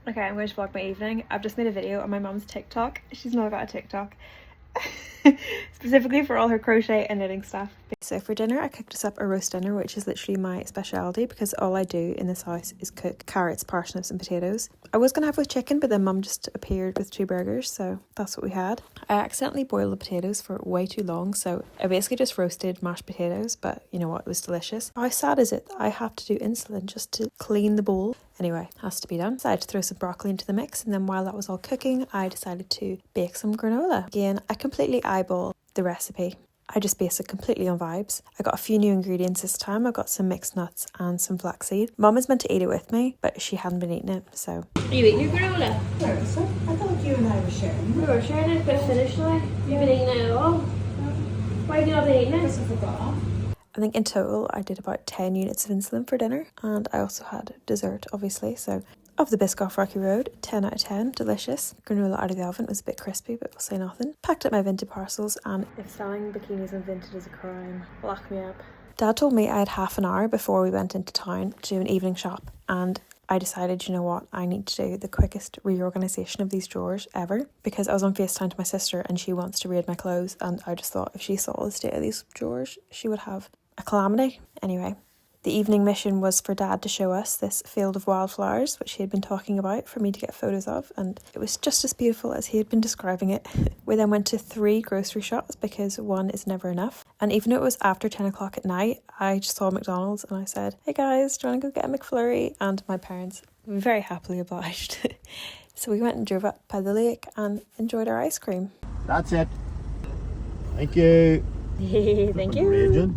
Okay, I'm going to vlog my evening. I've just made a video on my mum's TikTok. She's now got a TikTok. Specifically for all her crochet and knitting stuff. So for dinner I cooked us up a roast dinner, which is literally my speciality because all I do in this house is cook carrots, parsnips and potatoes. I was going to have with chicken, but then mum just appeared with 2 burgers, so that's what we had. I accidentally boiled the potatoes for way too long, so I basically just roasted mashed potatoes, but you know what, it was delicious. How sad is it that I have to do insulin just to clean the bowl? Anyway, has to be done. Decided to throw some broccoli into the mix, and then while that was all cooking, I decided to bake some granola. Again, I completely eyeballed the recipe. I just based it completely on vibes. I got a few new ingredients this time. I got some mixed nuts and some flaxseed. Mum was meant to eat it with me, but she hadn't been eating it, so. Are you eating your granola? Where is it? I thought you and I were sharing. We were sharing it, but finished now. You've been eating it at all? Why have you not been eating Because it? I forgot. I think in total I did about 10 units of insulin for dinner, and I also had dessert, obviously, so. Of the Biscoff Rocky Road, 10 out of 10, delicious. Granola out of the oven, was a bit crispy, but we'll say nothing. Packed up my Vinted parcels, and if selling bikinis on Vinted is a crime, lock me up. Dad told me I had half an hour before we went into town to do an evening shop, and I decided, you know what, I need to do the quickest reorganisation of these drawers ever, because I was on FaceTime to my sister and she wants to raid my clothes, and I just thought if she saw the state of these drawers, she would have a calamity. Anyway. The evening mission was for Dad to show us this field of wildflowers, which he had been talking about for me to get photos of, and it was just as beautiful as he had been describing it. We then went to 3 grocery shops because 1 is never enough. And even though it was after 10 o'clock at night, I just saw McDonald's and I said, "Hey guys, do you want to go get a McFlurry?" And my parents very happily obliged. So we went and drove up by the lake and enjoyed our ice cream. That's it. Thank you. Thank you. Raging.